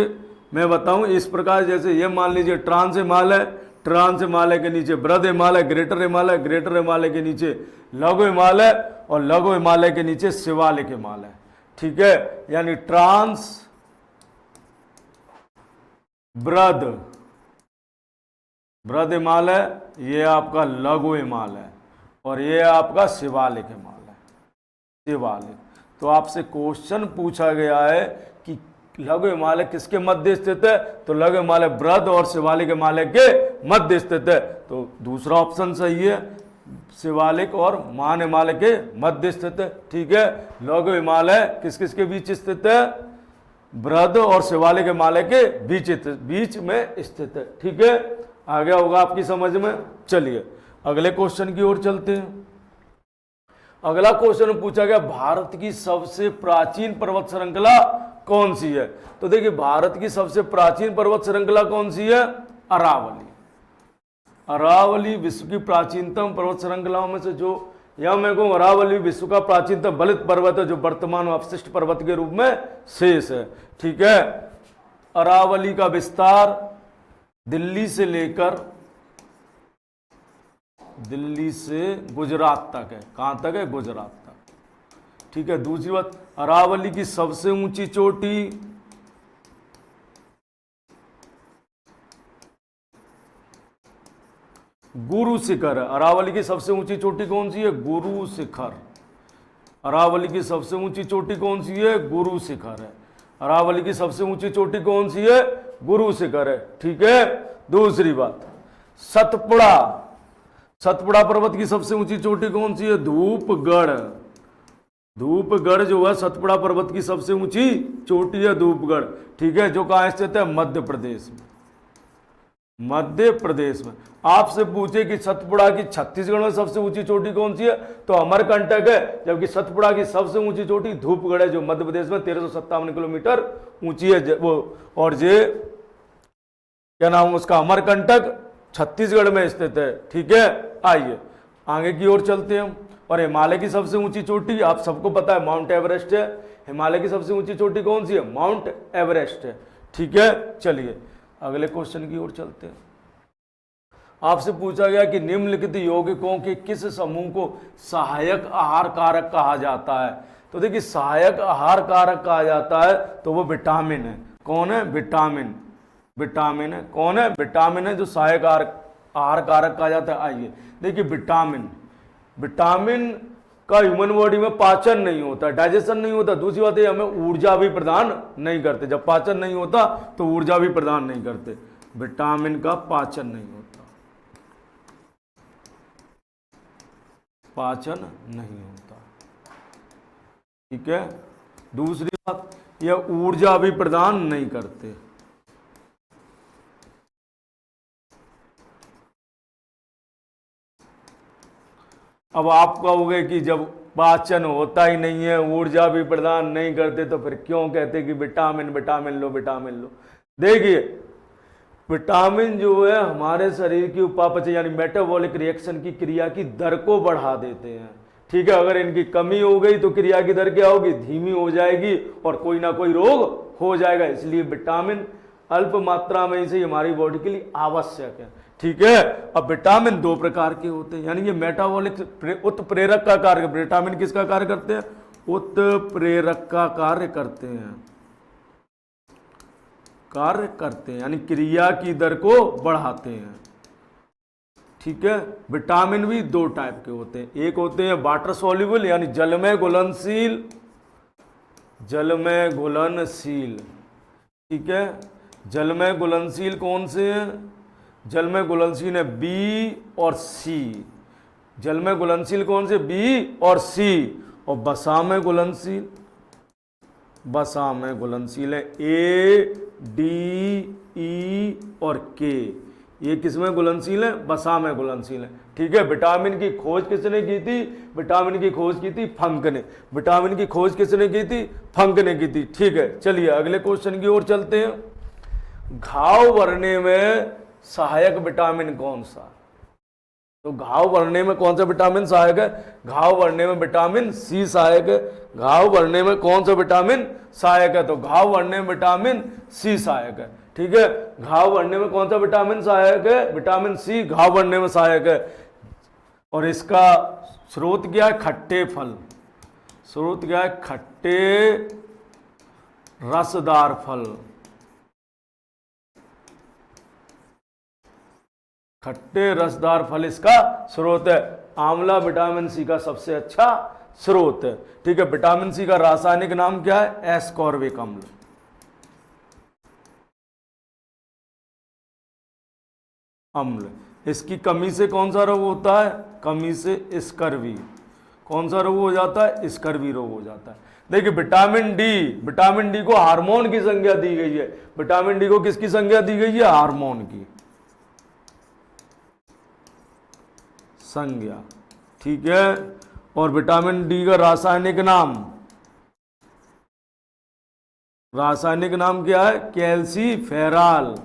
मैं बताऊं इस प्रकार, जैसे ये मान लीजिए ट्रांस हिमालय, ट्रांस हिमालय के नीचे बृहद हिमालय, ग्रेटर हिमालय, ग्रेटर हिमालय के नीचे लघु हिमालय और लघु हिमालय के नीचे शिवालिक हिमालय। ठीक है, यानी ट्रांस, बृहद हिमालय, ये आपका लघु हिमालय और ये आपका शिवालिक हिमालय, शिवालिक। तो आपसे क्वेश्चन पूछा गया है कि लघु हिमालय किसके मध्य स्थित है, तो लघु हिमालय बृहद और शिवालिक हिमालय के मध्य स्थित है। तो दूसरा ऑप्शन सही है, शिवालिक और महान हिमालय के मध्य स्थित है। ठीक है, लघु हिमालय किस किस के बीच स्थित है, बृहद और शिवालिक हिमालय के बीच में स्थित है। ठीक है, आ गया होगा आपकी समझ में। चलिए अगले क्वेश्चन की ओर चलते हैं। अगला क्वेश्चन पूछा गया भारत की सबसे प्राचीन पर्वत श्रृंखला कौन सी है। तो देखिए भारत की सबसे प्राचीन पर्वत श्रृंखला कौन सी है, अरावली। अरावली विश्व की प्राचीनतम पर्वत श्रृंखलाओं में से, जो या मैं कहूँ अरावली विश्व का प्राचीनतम बलित पर्वत है, जो वर्तमान में अवशिष्ट पर्वत के रूप में शेष है। ठीक है, अरावली का विस्तार दिल्ली से गुजरात तक है। कहां तक है, गुजरात तक। ठीक है, दूसरी बात, अरावली की सबसे ऊंची चोटी गुरु शिखर है। अरावली की सबसे ऊंची चोटी कौन सी है, गुरु शिखर। अरावली की सबसे ऊंची चोटी कौन सी है, गुरु शिखर है। अरावली की सबसे ऊंची चोटी कौन सी है, गुरु शिखर है। ठीक है, दूसरी बात, सतपुड़ा पर्वत की सबसे ऊंची चोटी कौन सी है, धूपगढ़। धूपगढ़ जो है सतपुड़ा पर्वत की सबसे ऊंची चोटी है, धूपगढ़। ठीक है, जो कहां स्थित है, मध्य प्रदेश में। मध्य प्रदेश में। आपसे पूछे कि सतपुड़ा की छत्तीसगढ़ में सबसे ऊंची चोटी कौन सी है, तो अमरकंटक है, जबकि सतपुड़ा की सबसे ऊंची चोटी धूपगढ़ है, जो मध्य प्रदेश में 1357 किलोमीटर ऊंची है वो। और ये क्या नाम उसका, अमरकंटक छत्तीसगढ़ में स्थित है। ठीक है, आइए आगे की ओर चलते हैं हम। और हिमालय की सबसे ऊंची चोटी आप सबको पता है माउंट एवरेस्ट है। हिमालय की सबसे ऊंची चोटी कौन सी है, माउंट एवरेस्ट है। ठीक है, चलिए अगले क्वेश्चन की ओर चलते हैं। आपसे पूछा गया कि निम्नलिखित यौगिकों के किस समूह को सहायक आहार कारक कहा जाता है। तो देखिए सहायक आहार कारक कहा जाता है तो वो विटामिन है। कौन है, विटामिन। विटामिन है, कौन है, विटामिन है जो सहायक आहार कारक कहा जाता है। आइए देखिए विटामिन का ह्यूमन बॉडी में पाचन नहीं होता, डाइजेशन नहीं होता। दूसरी बात है हमें ऊर्जा भी प्रदान नहीं करते। जब पाचन नहीं होता तो ऊर्जा भी प्रदान नहीं करते। विटामिन का पाचन नहीं होता, पाचन नहीं होता। ठीक है, दूसरी बात यह ऊर्जा भी प्रदान नहीं करते। अब आप कहोगे कि जब पाचन होता ही नहीं है, ऊर्जा भी प्रदान नहीं करते, तो फिर क्यों कहते कि विटामिन विटामिन लो विटामिन लो। देखिए विटामिन जो है हमारे शरीर की उपापचय यानी मेटाबॉलिक रिएक्शन की क्रिया की दर को बढ़ा देते हैं। ठीक है, अगर इनकी कमी हो गई तो क्रिया की दर क्या होगी, धीमी हो जाएगी और कोई ना कोई रोग हो जाएगा। इसलिए विटामिन अल्प मात्रा में ही हमारी बॉडी के लिए आवश्यक है। ठीक है, अब विटामिन दो प्रकार के होते हैं, यानी ये मेटाबॉलिक उत्प्रेरक का कार्य, विटामिन किसका कार्य करते हैं, उत्प्रेरक का कार्य करते हैं, यानी क्रिया की दर को बढ़ाते हैं। ठीक है, विटामिन भी दो टाइप के होते हैं, एक होते हैं वाटर सॉल्युबल यानी जल में घुलनशील, ठीक है, जल में घुलनशील कौन से हैं, जल में घुलनशील है बी और सी, जल में घुलनशील कौन से, बी और सी, और वसा में घुलनशील है ए डी ई और के, ये किसमें घुलनशील है, वसा में घुलनशील है। ठीक है, विटामिन की खोज किसने की थी, विटामिन की खोज की थी फंक ने, विटामिन की खोज किसने की थी, फंक ने की थी। ठीक है, चलिए अगले क्वेश्चन की ओर चलते हैं। घाव भरने में सहायक विटामिन कौन सा, तो घाव भरने में कौन सा विटामिन सहायक है, घाव भरने में विटामिन सी सहायक है। घाव भरने में कौन सा विटामिन सहायक है, तो घाव भरने में विटामिन सी सहायक है। ठीक है, घाव भरने में कौन सा विटामिन सहायक है, विटामिन सी घाव भरने में सहायक है। और इसका स्रोत क्या है, खट्टे फल, स्रोत क्या है, खट्टे रसदार फल, खट्टे रसदार फल इसका स्रोत है। आंवला विटामिन सी का सबसे अच्छा स्रोत है। ठीक है, विटामिन सी का रासायनिक नाम क्या है, एस्कॉर्बिक अम्ल, इसकी कमी से कौन सा रोग होता है, कमी से स्कर्वी, कौन सा रोग हो जाता है, स्कर्वी रोग हो जाता है। देखिए विटामिन डी को हार्मोन की संज्ञा दी गई है, विटामिन डी को किसकी संज्ञा दी गई है, हार्मोन की संज्ञा। ठीक है, और विटामिन डी का रासायनिक नाम क्या है, कैल्सीफेरॉल।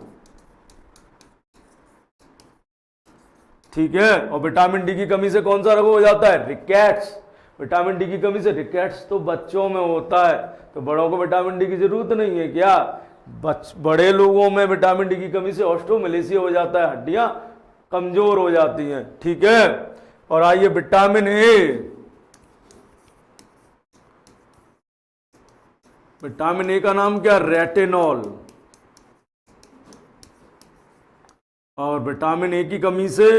ठीक है, और विटामिन डी की कमी से कौन सा रोग हो जाता है, रिकेट्स, विटामिन डी की कमी से रिकेट्स तो बच्चों में होता है, तो बड़ों को विटामिन डी की जरूरत नहीं है क्या, बड़े लोगों में विटामिन डी की कमी से ऑस्टियोमैलेसिया हो जाता है, हड्डियां कमजोर हो जाती हैं। ठीक है, और आइए विटामिन ए, विटामिन ए का नाम क्या, रेटिनॉल, और विटामिन ए की कमी से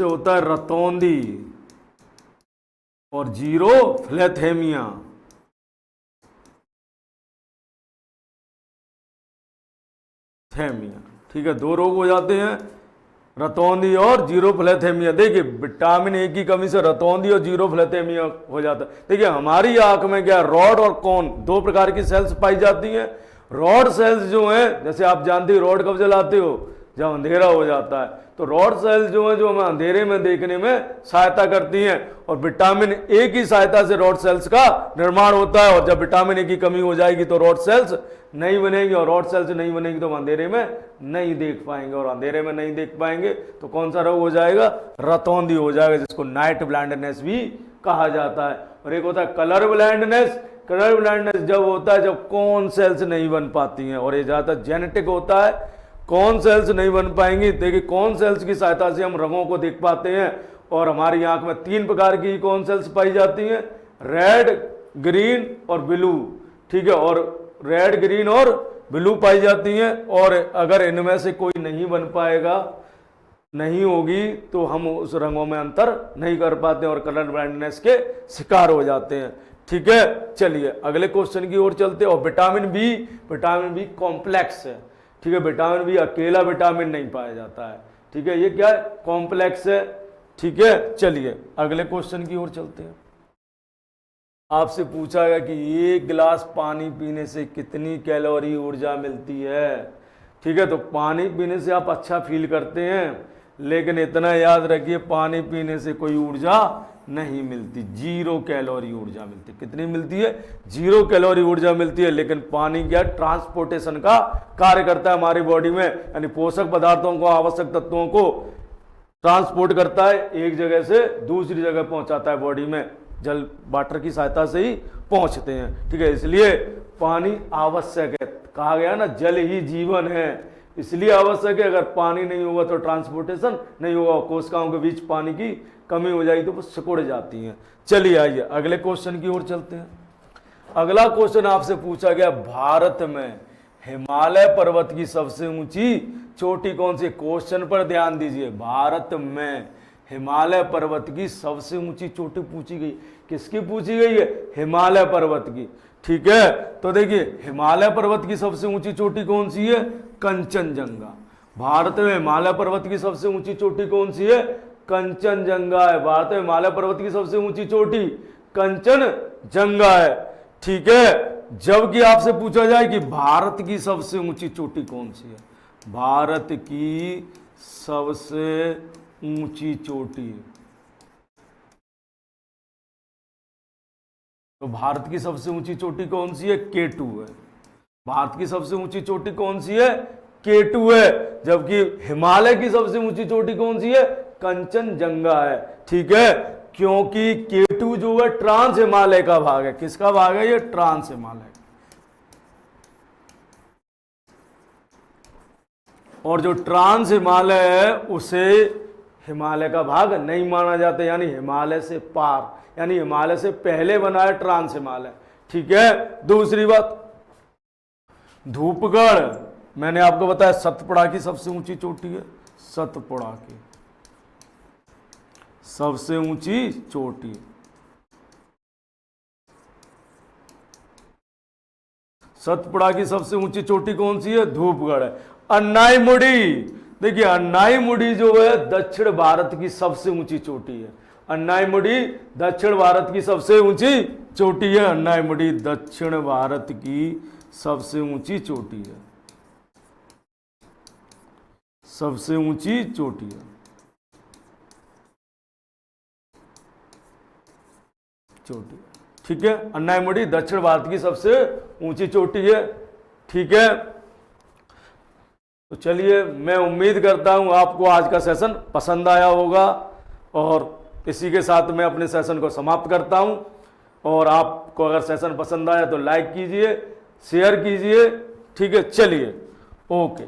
होता है रतौंधी और जीरोफ्लेथेमिया। ठीक है, दो रोग हो जाते हैं, रतौंधी और जीरोफ्लेथेमिया। देखिए विटामिन ए की कमी से रतौंधी और जीरोफ्लेथेमिया हो जाता है। देखिए हमारी आंख में क्या, रॉड और कोन दो प्रकार की सेल्स पाई जाती हैं। रॉड सेल्स जो हैं, जैसे आप जानते हो रॉड कब जलाते हो, जब अंधेरा हो जाता है, तो रॉड सेल्स जो है जो हमें अंधेरे में देखने में सहायता करती हैं, और विटामिन ए की सहायता से रॉड सेल्स का निर्माण होता है। और जब विटामिन ए की कमी हो जाएगी तो रॉड सेल्स नहीं बनेगी, और रॉड सेल्स नहीं बनेगी तो हम अंधेरे में नहीं देख पाएंगे, और अंधेरे में नहीं देख पाएंगे तो कौन सा रोग हो जाएगा, रतौंधी हो जाएगा, जिसको नाइट ब्लाइंडनेस भी कहा जाता है। और एक होता है कलर ब्लाइंडनेस। कलर ब्लाइंडनेस जब होता है जब कौन सेल्स नहीं बन पाती हैं, और ये ज़्यादातर जेनेटिक होता है, कौन सेल्स नहीं बन पाएंगी। देखिए कौन सेल्स की सहायता से हम रंगों को देख पाते हैं, और हमारी आंख में तीन प्रकार की कौन सेल्स पाई जाती हैं, रेड, ग्रीन और ब्लू। ठीक है, और रेड, ग्रीन और ब्लू पाई जाती हैं, और अगर इनमें से कोई नहीं बन पाएगा, नहीं होगी, तो हम उस रंगों में अंतर नहीं कर पाते और कलर ब्लाइंडनेस के शिकार हो जाते हैं। ठीक है, चलिए अगले क्वेश्चन की ओर चलते हैं। और विटामिन बी कॉम्प्लेक्स है। ठीक है, विटामिन बी अकेला विटामिन नहीं पाया जाता है। ठीक है, ये क्या है, कॉम्प्लेक्स है। ठीक है, चलिए अगले क्वेश्चन की ओर चलते हैं। आपसे पूछा गया कि एक गिलास पानी पीने से कितनी कैलोरी ऊर्जा मिलती है। ठीक है, तो पानी पीने से आप अच्छा फील करते हैं, लेकिन इतना याद रखिए पानी पीने से कोई ऊर्जा नहीं मिलती, 0 कैलोरी ऊर्जा मिलती। कितनी मिलती है? 0 कैलोरी ऊर्जा मिलती है। लेकिन पानी क्या ट्रांसपोर्टेशन का कार्य करता है हमारी बॉडी में, यानी पोषक पदार्थों को, आवश्यक तत्वों को ट्रांसपोर्ट करता है, एक जगह से दूसरी जगह पहुंचाता है बॉडी में, जल वाटर की सहायता से ही पहुंचते हैं। ठीक है, इसलिए पानी आवश्यक है। कहा गया ना जल ही जीवन है, इसलिए आवश्यक है। अगर पानी नहीं होगा तो ट्रांसपोर्टेशन नहीं होगा, कोशिकाओं के बीच पानी की कमी हो जाएगी तो वो सिकुड़ जाती हैं। चलिए आइए अगले क्वेश्चन की ओर चलते हैं। अगला क्वेश्चन आपसे पूछा गया, भारत में हिमालय पर्वत की सबसे ऊंची चोटी कौन सी? क्वेश्चन पर ध्यान दीजिए, भारत में हिमालय पर्वत की सबसे ऊंची चोटी पूछी गई। किसकी पूछी गई है? हिमालय पर्वत की। ठीक है, तो देखिए हिमालय पर्वत की सबसे ऊंची चोटी कौन सी है? कंचनजंगा। भारत में हिमालय पर्वत की सबसे ऊंची चोटी कौन सी है? कंचनजंगा है। भारत में हिमालय पर्वत की सबसे ऊंची चोटी कंचनजंगा है। ठीक है, जबकि आपसे पूछा जाए कि भारत की सबसे ऊंची चोटी कौन सी है? भारत की सबसे ऊंची चोटी, तो भारत की सबसे ऊंची चोटी कौन सी है? K2 है। भारत की सबसे ऊंची चोटी कौन सी है? K2 है। जबकि हिमालय की सबसे ऊंची चोटी कौन सी है? कंचनजंगा है। ठीक है, क्योंकि K2 जो है ट्रांस हिमालय का भाग है। किसका भाग है? ये ट्रांस हिमालय। और जो ट्रांस हिमालय है उसे हिमालय का भाग नहीं माना जाता, यानी हिमालय से पार, यानी हिमालय से पहले बना है ट्रांस हिमालय। ठीक है, दूसरी बात, धूपगढ़ मैंने आपको बताया सतपुड़ा की सबसे ऊंची चोटी है। सतपुड़ा की सबसे ऊंची चोटी, सतपुड़ा की सबसे ऊंची चोटी कौन सी है? धूपगढ़ है। अन्नाईमुड़ी, देखिए अन्नाईमुड़ी जो है दक्षिण भारत की सबसे ऊंची चोटी है। अन्नाईमुड़ी दक्षिण भारत की सबसे ऊंची चोटी है। अन्नाईमुड़ी दक्षिण भारत की सबसे ऊंची चोटी है, सबसे ऊंची चोटी है, चोटी। ठीक है, अन्नाईमुड़ी दक्षिण भारत की सबसे ऊंची चोटी है। ठीक है, तो चलिए मैं उम्मीद करता हूं आपको आज का सेशन पसंद आया होगा, और इसी के साथ मैं अपने सेशन को समाप्त करता हूं। और आपको अगर सेशन पसंद आया तो लाइक कीजिए, शेयर कीजिए। ठीक है, चलिए ओके।